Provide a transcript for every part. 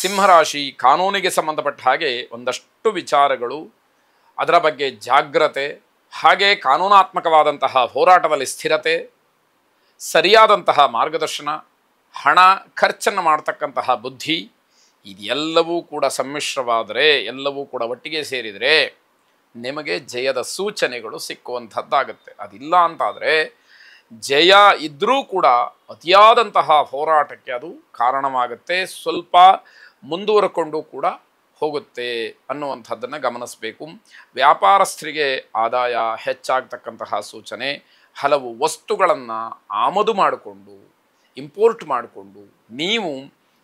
ಸಿಂಹರಾಶಿ ಕಾನೂನಿಗೆ ಸಂಬಂಧಪಟ್ಟ ಹಾಗೆ ಒಂದಷ್ಟು ವಿಚಾರಗಳು, ಅದರ ಬಗ್ಗೆ ಜಾಗ್ರತೆ, ಹಾಗೆ ಕಾನೂನಾತ್ಮಕವಾದಂತಹ ಹೋರಾಟದಲ್ಲಿ ಸ್ಥಿರತೆ, ಸರಿಯಾದಂತಹ ಮಾರ್ಗದರ್ಶನ, ಹಣ ಖರ್ಚನ್ನು ಮಾಡ್ತಕ್ಕಂತಹ ಬುದ್ಧಿ, ಇದೆಲ್ಲವೂ ಕೂಡ ಸಮ್ಮಿಶ್ರವಾದರೆ, ಎಲ್ಲವೂ ಕೂಡ ಒಟ್ಟಿಗೆ ಸೇರಿದರೆ ನಿಮಗೆ ಜಯದ ಸೂಚನೆಗಳು ಸಿಕ್ಕುವಂಥದ್ದಾಗುತ್ತೆ. ಅದಿಲ್ಲ ಅಂತಾದರೆ ಜಯ ಇದ್ದರೂ ಕೂಡ ಅತಿಯಾದಂತಹ ಹೋರಾಟಕ್ಕೆ ಅದು ಕಾರಣವಾಗುತ್ತೆ, ಸ್ವಲ್ಪ ಮುಂದುವರೆಕೊಂಡು ಕೂಡ ಹೋಗುತ್ತೆ ಅನ್ನುವಂಥದ್ದನ್ನು ಗಮನಿಸಬೇಕು. ವ್ಯಾಪಾರಸ್ಥರಿಗೆ ಆದಾಯ ಹೆಚ್ಚಾಗ್ತಕ್ಕಂತಹ ಸೂಚನೆ, ಹಲವು ವಸ್ತುಗಳನ್ನು ಆಮದು ಮಾಡಿಕೊಂಡು, ಇಂಪೋರ್ಟ್ ಮಾಡಿಕೊಂಡು, ನೀವು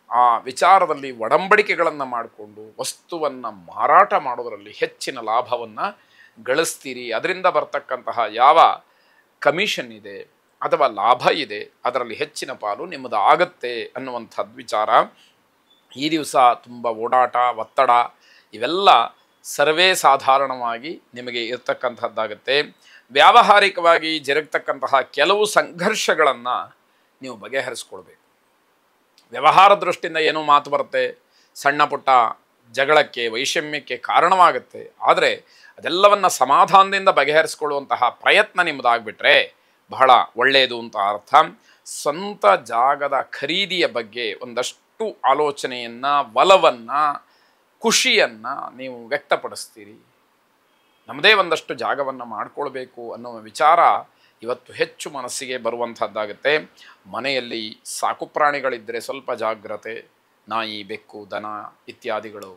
ಆ ವಿಚಾರದಲ್ಲಿ ಒಡಂಬಡಿಕೆಗಳನ್ನು ಮಾಡಿಕೊಂಡು ವಸ್ತುವನ್ನು ಮಾರಾಟ ಮಾಡೋದರಲ್ಲಿ ಹೆಚ್ಚಿನ ಲಾಭವನ್ನು ಗಳಿಸ್ತೀರಿ. ಅದರಿಂದ ಬರ್ತಕ್ಕಂತಹ ಯಾವ ಕಮಿಷನ್ ಇದೆ ಅಥವಾ ಲಾಭ ಇದೆ ಅದರಲ್ಲಿ ಹೆಚ್ಚಿನ ಪಾಲು ನಿಮ್ಮದು ಆಗತ್ತೆ ಅನ್ನುವಂಥದ್ದು ವಿಚಾರ. ಈ ದಿವಸ ತುಂಬ ಓಡಾಟ, ಒತ್ತಡ ಇವೆಲ್ಲ ಸರ್ವೇ ಸಾಧಾರಣವಾಗಿ ನಿಮಗೆ ಇರ್ತಕ್ಕಂಥದ್ದಾಗುತ್ತೆ. ವ್ಯಾವಹಾರಿಕವಾಗಿ ಜರುಗತಕ್ಕಂತಹ ಕೆಲವು ಸಂಘರ್ಷಗಳನ್ನು ನೀವು ಬಗೆಹರಿಸ್ಕೊಳ್ಬೇಕು. ವ್ಯವಹಾರ ದೃಷ್ಟಿಯಿಂದ ಏನೋ ಮಾತು ಬರುತ್ತೆ, ಸಣ್ಣ ಪುಟ್ಟ ಜಗಳಕ್ಕೆ, ವೈಷಮ್ಯಕ್ಕೆ ಕಾರಣವಾಗುತ್ತೆ. ಆದರೆ ಅದೆಲ್ಲವನ್ನು ಸಮಾಧಾನದಿಂದ ಬಗೆಹರಿಸ್ಕೊಳ್ಳುವಂತಹ ಪ್ರಯತ್ನ ನಿಮ್ಮದಾಗ್ಬಿಟ್ರೆ ಬಹಳ ಒಳ್ಳೆಯದು ಅಂತ ಅರ್ಥ. ಸ್ವಂತ ಜಾಗದ ಖರೀದಿಯ ಬಗ್ಗೆ ಒಂದಷ್ಟು ಆಲೋಚನೆಯನ್ನು, ಒಲವನ್ನು, ಖುಷಿಯನ್ನು ನೀವು ವ್ಯಕ್ತಪಡಿಸ್ತೀರಿ. ನಮ್ಮದೇ ಒಂದಷ್ಟು ಜಾಗವನ್ನು ಮಾಡಿಕೊಳ್ಬೇಕು ಅನ್ನೋ ವಿಚಾರ ಇವತ್ತು ಹೆಚ್ಚು ಮನಸ್ಸಿಗೆ ಬರುವಂಥದ್ದಾಗುತ್ತೆ. ಮನೆಯಲ್ಲಿ ಸಾಕು ಪ್ರಾಣಿಗಳಿದ್ದರೆ ಸ್ವಲ್ಪ ಜಾಗ್ರತೆ. ನಾಯಿ, ಬೆಕ್ಕು, ದನ ಇತ್ಯಾದಿಗಳು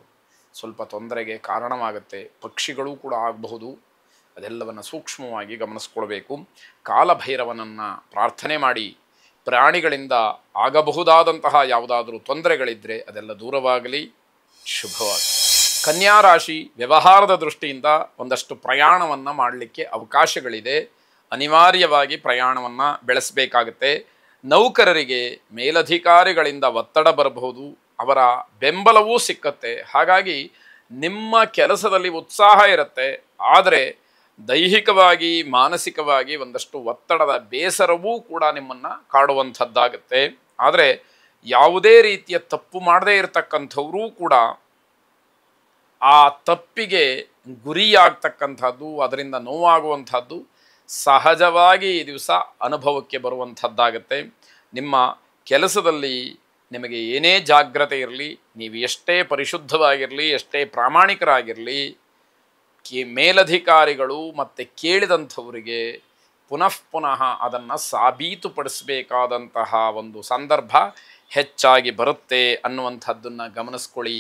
ಸ್ವಲ್ಪ ತೊಂದರೆಗೆ ಕಾರಣವಾಗುತ್ತೆ. ಪಕ್ಷಿಗಳೂ ಕೂಡ ಆಗಬಹುದು. ಅದೆಲ್ಲವನ್ನು ಸೂಕ್ಷ್ಮವಾಗಿ ಗಮನಿಸ್ಕೊಳ್ಬೇಕು. ಕಾಲಭೈರವನನ್ನು ಪ್ರಾರ್ಥನೆ ಮಾಡಿ ಪ್ರಾಣಿಗಳಿಂದ ಆಗಬಹುದಾದಂತಹ ಯಾವುದಾದ್ರೂ ತೊಂದರೆಗಳಿದ್ದರೆ ಅದೆಲ್ಲ ದೂರವಾಗಲಿ, ಶುಭವಾಗಲಿ. ಕನ್ಯಾ ರಾಶಿ ವ್ಯವಹಾರದ ದೃಷ್ಟಿಯಿಂದ ಒಂದಷ್ಟು ಪ್ರಯಾಣವನ್ನು ಮಾಡಲಿಕ್ಕೆ ಅವಕಾಶಗಳಿದೆ. ಅನಿವಾರ್ಯವಾಗಿ ಪ್ರಯಾಣವನ್ನು ಬೆಳೆಸಬೇಕಾಗುತ್ತೆ. ನೌಕರರಿಗೆ ಮೇಲಧಿಕಾರಿಗಳಿಂದ ಒತ್ತಡ ಬರಬಹುದು, ಅವರ ಬೆಂಬಲವೂ ಸಿಕ್ಕತ್ತೆ. ಹಾಗಾಗಿ ನಿಮ್ಮ ಕೆಲಸದಲ್ಲಿ ಉತ್ಸಾಹ ಇರುತ್ತೆ, ಆದರೆ ದೈಹಿಕವಾಗಿ, ಮಾನಸಿಕವಾಗಿ ಒಂದಷ್ಟು ಒತ್ತಡದ ಬೇಸರವೂ ಕೂಡ ನಿಮ್ಮನ್ನು ಕಾಡುವಂಥದ್ದಾಗುತ್ತೆ. ಆದರೆ ಯಾವುದೇ ರೀತಿಯ ತಪ್ಪು ಮಾಡದೇ ಇರತಕ್ಕಂಥವರೂ ಕೂಡ ಆ ತಪ್ಪಿಗೆ ಗುರಿಯಾಗ್ತಕ್ಕಂಥದ್ದು, ಅದರಿಂದ ನೋವಾಗುವಂಥದ್ದು ಸಹಜವಾಗಿ ಈ ದಿವಸ ಅನುಭವಕ್ಕೆ ಬರುವಂಥದ್ದಾಗತ್ತೆ. ನಿಮ್ಮ ಕೆಲಸದಲ್ಲಿ ನಿಮಗೆ ಏನೇ ಜಾಗ್ರತೆ ಇರಲಿ, ನೀವು ಎಷ್ಟೇ ಪರಿಶುದ್ಧವಾಗಿರಲಿ, ಎಷ್ಟೇ ಪ್ರಾಮಾಣಿಕರಾಗಿರಲಿ, ಮೇಲಧಿಕಾರಿಗಳು ಮತ್ತು ಕೇಳಿದಂಥವರಿಗೆ ಪುನಃ ಪುನಃ ಅದನ್ನು ಸಾಬೀತುಪಡಿಸಬೇಕಾದಂತಹ ಒಂದು ಸಂದರ್ಭ ಹೆಚ್ಚಾಗಿ ಬರುತ್ತೆ ಅನ್ನುವಂಥದ್ದನ್ನು ಗಮನಿಸ್ಕೊಳ್ಳಿ.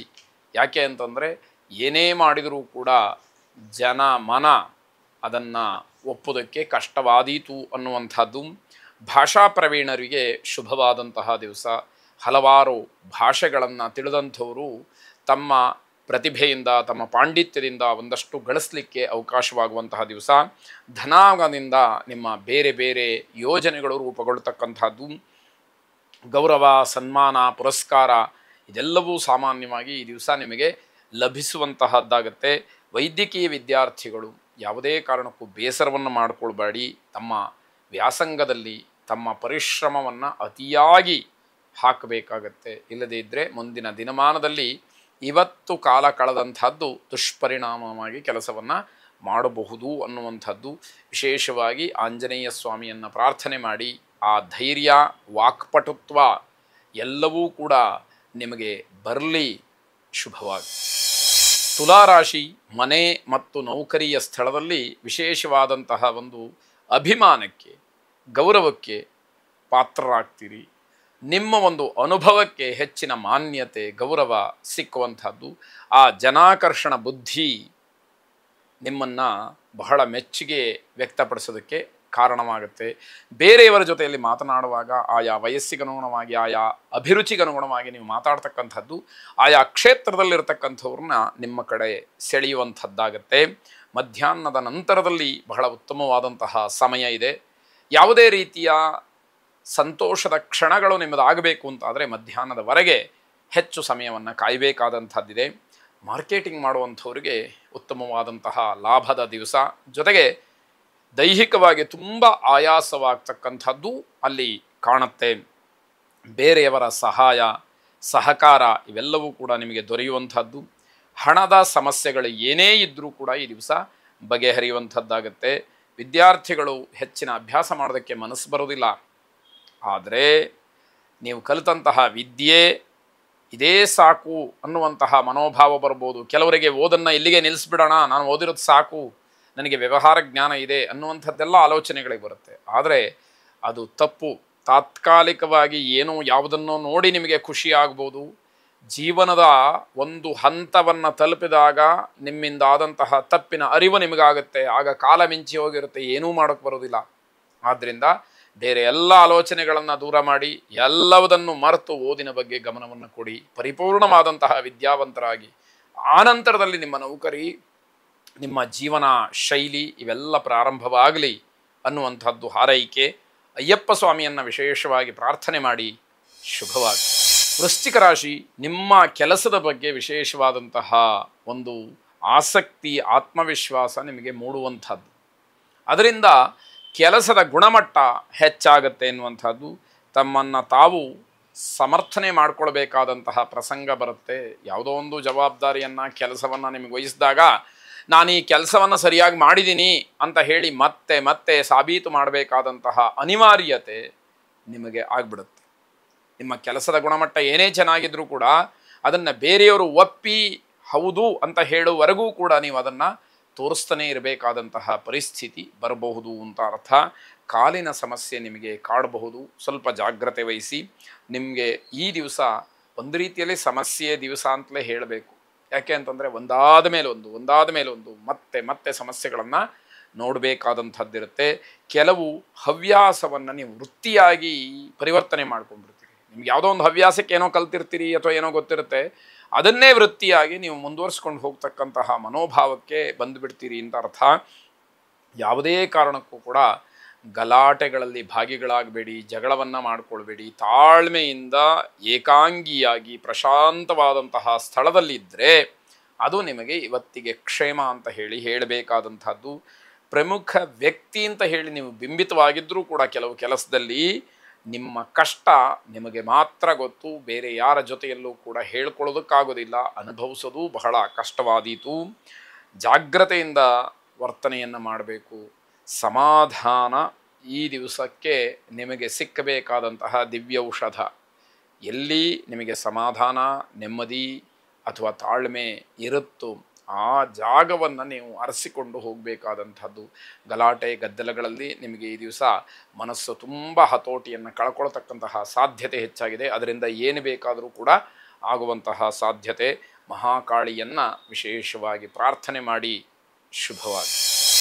ಯಾಕೆ ಅಂತಂದರೆ ಏನೇ ಮಾಡಿದರೂ ಕೂಡ ಜನ ಮನ ಅದನ್ನು ಒಪ್ಪುವುದಕ್ಕೆ ಕಷ್ಟವಾದೀತು ಅನ್ನುವಂಥದ್ದು. ಭಾಷಾ ಪ್ರವೀಣರಿಗೆ ಶುಭವಾದಂತಹ ದಿವಸ. ಹಲವಾರು ಭಾಷೆಗಳನ್ನು ತಿಳಿದಂಥವರು ತಮ್ಮ ಪ್ರತಿಭೆಯಿಂದ, ತಮ್ಮ ಪಾಂಡಿತ್ಯದಿಂದ ಒಂದಷ್ಟು ಗಳಿಸಲಿಕ್ಕೆ ಅವಕಾಶವಾಗುವಂತಹ ದಿವಸ. ಧನಾಗದಿಂದ ನಿಮ್ಮ ಬೇರೆ ಬೇರೆ ಯೋಜನೆಗಳು ರೂಪುಗೊಳ್ತಕ್ಕಂಥದ್ದು. ಗೌರವ, ಸನ್ಮಾನ, ಪುರಸ್ಕಾರ ಇದೆಲ್ಲವೂ ಸಾಮಾನ್ಯವಾಗಿ ಈ ದಿವಸ ನಿಮಗೆ ಲಭಿಸುವಂತಹದ್ದಾಗತ್ತೆ. ವೈದ್ಯಕೀಯ ವಿದ್ಯಾರ್ಥಿಗಳು ಯಾವುದೇ ಕಾರಣಕ್ಕೂ ಬೇಸರವನ್ನು ಮಾಡಿಕೊಳ್ಬೇಡಿ. ತಮ್ಮ ವ್ಯಾಸಂಗದಲ್ಲಿ ತಮ್ಮ ಪರಿಶ್ರಮವನ್ನು ಅತಿಯಾಗಿ ಹಾಕಬೇಕಾಗತ್ತೆ. ಇಲ್ಲದೇ ಇದ್ದರೆ ಮುಂದಿನ ದಿನಮಾನದಲ್ಲಿ ಇವತ್ತು ಕಾಲ ಕಳೆದಂಥದ್ದು ದುಷ್ಪರಿಣಾಮವಾಗಿ ಕೆಲಸವನ್ನು ಮಾಡಬಹುದು ಅನ್ನುವಂಥದ್ದು. ವಿಶೇಷವಾಗಿ ಆಂಜನೇಯ ಸ್ವಾಮಿಯನ್ನು ಪ್ರಾರ್ಥನೆ ಮಾಡಿ ಆ ಧೈರ್ಯ, ವಾಕ್ಪಟುತ್ವ ಎಲ್ಲವೂ ಕೂಡ ನಿಮಗೆ ಬರಲಿ, ಶುಭವಾಗಿ. ತುಲಾರಾಶಿ ಮನೆ ಮತ್ತು ನೌಕರಿಯ ಸ್ಥಳದಲ್ಲಿ ವಿಶೇಷವಾದಂತಹ ಒಂದು ಅಭಿಮಾನಕ್ಕೆ, ಗೌರವಕ್ಕೆ ಪಾತ್ರರಾಗ್ತೀರಿ. ನಿಮ್ಮ ಒಂದು ಅನುಭವಕ್ಕೆ ಹೆಚ್ಚಿನ ಮಾನ್ಯತೆ, ಗೌರವ ಸಿಕ್ಕುವಂಥದ್ದು. ಆ ಜನಾಕರ್ಷಣ ಬುದ್ಧಿ ನಿಮ್ಮನ್ನು ಬಹಳ ಮೆಚ್ಚುಗೆ ವ್ಯಕ್ತಪಡಿಸೋದಕ್ಕೆ ಕಾರಣವಾಗುತ್ತೆ. ಬೇರೆಯವರ ಜೊತೆಯಲ್ಲಿ ಮಾತನಾಡುವಾಗ ಆಯಾ ವಯಸ್ಸಿಗನುಗುಣವಾಗಿ, ಆಯಾ ಅಭಿರುಚಿಗನುಗುಣವಾಗಿ ನೀವು ಮಾತಾಡ್ತಕ್ಕಂಥದ್ದು ಆಯಾ ಕ್ಷೇತ್ರದಲ್ಲಿರ್ತಕ್ಕಂಥವ್ರನ್ನ ನಿಮ್ಮ ಕಡೆ ಸೆಳೆಯುವಂಥದ್ದಾಗತ್ತೆ. ಮಧ್ಯಾಹ್ನದ ನಂತರದಲ್ಲಿ ಬಹಳ ಉತ್ತಮವಾದಂತಹ ಸಮಯ ಇದೆ. ಯಾವುದೇ ರೀತಿಯ ಸಂತೋಷದ ಕ್ಷಣಗಳು ನಿಮ್ಮದಾಗಬೇಕು ಅಂತಾದರೆ ಮಧ್ಯಾಹ್ನದವರೆಗೆ ಹೆಚ್ಚು ಸಮಯವನ್ನು ಕಾಯಬೇಕಾದಂಥದ್ದಿದೆ. ಮಾರ್ಕೆಟಿಂಗ್ ಮಾಡುವಂಥವ್ರಿಗೆ ಉತ್ತಮವಾದಂತಹ ಲಾಭದ ದಿವಸ. ಜೊತೆಗೆ ದೈಹಿಕವಾಗಿ ತುಂಬ ಆಯಾಸವಾಗ್ತಕ್ಕಂಥದ್ದು ಅಲ್ಲಿ ಕಾಣುತ್ತೆ. ಬೇರೆಯವರ ಸಹಾಯ ಸಹಕಾರ ಇವೆಲ್ಲವೂ ಕೂಡ ನಿಮಗೆ ದೊರೆಯುವಂಥದ್ದು. ಹಣದ ಸಮಸ್ಯೆಗಳು ಏನೇ ಇದ್ದರೂ ಕೂಡ ಈ ದಿವಸ ಬಗೆಹರಿಯುವಂಥದ್ದಾಗತ್ತೆ. ವಿದ್ಯಾರ್ಥಿಗಳು ಹೆಚ್ಚಿನ ಅಭ್ಯಾಸ ಮಾಡೋದಕ್ಕೆ ಮನಸ್ಸು ಬರೋದಿಲ್ಲ. ಆದರೆ ನೀವು ಕಲಿತಂತಹ ವಿದ್ಯೆ ಇದೇ ಸಾಕು ಅನ್ನುವಂತಹ ಮನೋಭಾವ ಬರ್ಬೋದು. ಕೆಲವರಿಗೆ ಓದನ್ನು ಇಲ್ಲಿಗೆ ನಿಲ್ಲಿಸ್ಬಿಡೋಣ, ನಾನು ಓದಿರೋದು ಸಾಕು, ನನಗೆ ವ್ಯವಹಾರ ಜ್ಞಾನ ಇದೆ ಅನ್ನುವಂಥದ್ದೆಲ್ಲ ಆಲೋಚನೆಗಳಿಗೆ ಬರುತ್ತೆ. ಆದರೆ ಅದು ತಪ್ಪು. ತಾತ್ಕಾಲಿಕವಾಗಿ ಏನೋ ಯಾವುದನ್ನೋ ನೋಡಿ ನಿಮಗೆ ಖುಷಿ ಆಗ್ಬೋದು. ಜೀವನದ ಒಂದು ಹಂತವನ್ನು ತಲುಪಿದಾಗ ನಿಮ್ಮಿಂದಾದಂತಹ ತಪ್ಪಿನ ಅರಿವು ನಿಮಗಾಗುತ್ತೆ. ಆಗ ಕಾಲ ಮಿಂಚಿ ಹೋಗಿರುತ್ತೆ, ಏನೂ ಮಾಡೋಕ್ಕೆ ಬರೋದಿಲ್ಲ. ಆದ್ದರಿಂದ ಬೇರೆ ಎಲ್ಲ ಆಲೋಚನೆಗಳನ್ನು ದೂರ ಮಾಡಿ ಎಲ್ಲವುದನ್ನು ಮರೆತು ಓದಿನ ಬಗ್ಗೆ ಗಮನವನ್ನು ಕೊಡಿ. ಪರಿಪೂರ್ಣವಾದಂತಹ ವಿದ್ಯಾವಂತರಾಗಿ ಆನಂತರದಲ್ಲಿ ನಿಮ್ಮ ನೌಕರಿ, ನಿಮ್ಮ ಜೀವನ ಶೈಲಿ ಇವೆಲ್ಲ ಪ್ರಾರಂಭವಾಗಲಿ ಅನ್ನುವಂಥದ್ದು ಹಾರೈಕೆ. ಅಯ್ಯಪ್ಪ ಸ್ವಾಮಿಯನ್ನು ವಿಶೇಷವಾಗಿ ಪ್ರಾರ್ಥನೆ ಮಾಡಿ. ಶುಭವಾಗಿ. ವೃಶ್ಚಿಕ ರಾಶಿ, ನಿಮ್ಮ ಕೆಲಸದ ಬಗ್ಗೆ ವಿಶೇಷವಾದಂತಹ ಒಂದು ಆಸಕ್ತಿ, ಆತ್ಮವಿಶ್ವಾಸ ನಿಮಗೆ ಮೂಡುವಂಥದ್ದು. ಅದರಿಂದ ಕೆಲಸದ ಗುಣಮಟ್ಟ ಹೆಚ್ಚಾಗತ್ತೆ ಎನ್ನುವಂಥದ್ದು. ತಮ್ಮನ್ನು ತಾವು ಸಮರ್ಥನೆ ಮಾಡಿಕೊಳ್ಬೇಕಾದಂತಹ ಪ್ರಸಂಗ ಬರುತ್ತೆ. ಯಾವುದೋ ಒಂದು ಜವಾಬ್ದಾರಿಯನ್ನು, ಕೆಲಸವನ್ನು ನಿಮಗೆ ವಹಿಸಿದಾಗ ನಾನು ಈ ಕೆಲಸವನ್ನು ಸರಿಯಾಗಿ ಮಾಡಿದ್ದೀನಿ ಅಂತ ಹೇಳಿ ಮತ್ತೆ ಮತ್ತೆ ಸಾಬೀತು ಮಾಡಬೇಕಾದಂತಹ ಅನಿವಾರ್ಯತೆ ನಿಮಗೆ ಆಗ್ಬಿಡುತ್ತೆ. ನಿಮ್ಮ ಕೆಲಸದ ಗುಣಮಟ್ಟ ಏನೇ ಚೆನ್ನಾಗಿದ್ರೂ ಕೂಡ ಅದನ್ನು ಬೇರೆಯವರು ಒಪ್ಪಿ ಹೌದು ಅಂತ ಹೇಳುವವರೆಗೂ ಕೂಡ ನೀವು ಅದನ್ನು ತೋರಿಸ್ತಾನೆ ಇರಬೇಕಾದಂತಹ ಪರಿಸ್ಥಿತಿ ಬರಬಹುದು ಅಂತ ಅರ್ಥ. ಕಾಲಿನ ಸಮಸ್ಯೆ ನಿಮಗೆ ಕಾಡಬಹುದು, ಸ್ವಲ್ಪ ಜಾಗ್ರತೆ ವಹಿಸಿ. ನಿಮಗೆ ಈ ದಿವಸ ಒಂದು ರೀತಿಯಲ್ಲಿ ಸಮಸ್ಯೆ ದಿವಸ ಅಂತಲೇ ಹೇಳಬೇಕು. ಯಾಕೆ ಅಂತಂದರೆ ಒಂದಾದ ಮೇಲೊಂದು ಮತ್ತೆ ಮತ್ತೆ ಸಮಸ್ಯೆಗಳನ್ನು ನೋಡಬೇಕಾದಂಥದ್ದಿರುತ್ತೆ. ಕೆಲವು ಹವ್ಯಾಸವನ್ನು ನೀವು ವೃತ್ತಿಯಾಗಿ ಪರಿವರ್ತನೆ ಮಾಡ್ಕೊಂಡ್ಬಿಡ್ತೀರಿ. ನಿಮ್ಗೆ ಯಾವುದೋ ಒಂದು ಹವ್ಯಾಸಕ್ಕೆ ಏನೋ ಕಲ್ತಿರ್ತೀರಿ ಅಥವಾ ಏನೋ ಗೊತ್ತಿರುತ್ತೆ, ಅದನ್ನೇ ವೃತ್ತಿಯಾಗಿ ನೀವು ಮುಂದುವರಿಸ್ಕೊಂಡು ಹೋಗ್ತಕ್ಕಂತಹ ಮನೋಭಾವಕ್ಕೆ ಬಂದುಬಿಡ್ತೀರಿ ಅಂತ ಅರ್ಥ. ಯಾವುದೇ ಕಾರಣಕ್ಕೂ ಕೂಡ ಗಲಾಟೆಗಳಲ್ಲಿ ಭಾಗಿಗಳಾಗಬೇಡಿ, ಜಗಳವನ್ನು ಮಾಡಿಕೊಳ್ಬೇಡಿ. ತಾಳ್ಮೆಯಿಂದ ಏಕಾಂಗಿಯಾಗಿ ಪ್ರಶಾಂತವಾದಂತಹ ಸ್ಥಳದಲ್ಲಿದ್ದರೆ ಅದು ನಿಮಗೆ ಇವತ್ತಿಗೆ ಕ್ಷೇಮ ಅಂತ ಹೇಳಬೇಕಾದಂಥದ್ದು. ಪ್ರಮುಖ ವ್ಯಕ್ತಿ ಅಂತ ಹೇಳಿ ನೀವು ಬಿಂಬಿತವಾಗಿದ್ದರೂ ಕೂಡ ಕೆಲವು ಕೆಲಸದಲ್ಲಿ ನಿಮ್ಮ ಕಷ್ಟ ನಿಮಗೆ ಮಾತ್ರ ಗೊತ್ತು, ಬೇರೆ ಯಾರ ಜೊತೆಯಲ್ಲೂ ಕೂಡ ಹೇಳ್ಕೊಳ್ಳೋದಕ್ಕಾಗೋದಿಲ್ಲ. ಅನುಭವಿಸೋದು ಬಹಳ ಕಷ್ಟವಾದೀತು. ಜಾಗ್ರತೆಯಿಂದ ವರ್ತನೆಯನ್ನು ಮಾಡಬೇಕು. ಸಮಾಧಾನ ಈ ದಿವಸಕ್ಕೆ ನಿಮಗೆ ಸಿಕ್ಕಬೇಕಾದಂತಹ ದಿವ್ಯೌಷಧ. ಎಲ್ಲಿ ನಿಮಗೆ ಸಮಾಧಾನ, ನೆಮ್ಮದಿ ಅಥವಾ ತಾಳ್ಮೆ ಇರುತ್ತೋ ಆ ಜಾಗವನ್ನು ನೀವು ಅರಸಿಕೊಂಡು ಹೋಗಬೇಕಾದಂಥದ್ದು. ಗಲಾಟೆ ಗದ್ದಲಗಳಲ್ಲಿ ನಿಮಗೆ ಈ ದಿವಸ ಮನಸ್ಸು ತುಂಬ ಹತೋಟಿಯನ್ನು ಕಳ್ಕೊಳ್ತಕ್ಕಂತಹ ಸಾಧ್ಯತೆ ಹೆಚ್ಚಾಗಿದೆ. ಅದರಿಂದ ಏನು ಬೇಕಾದರೂ ಕೂಡ ಆಗುವಂತಹ ಸಾಧ್ಯತೆ. ಮಹಾಕಾಳಿಯನ್ನು ವಿಶೇಷವಾಗಿ ಪ್ರಾರ್ಥನೆ ಮಾಡಿ. ಶುಭವಾಗಿ.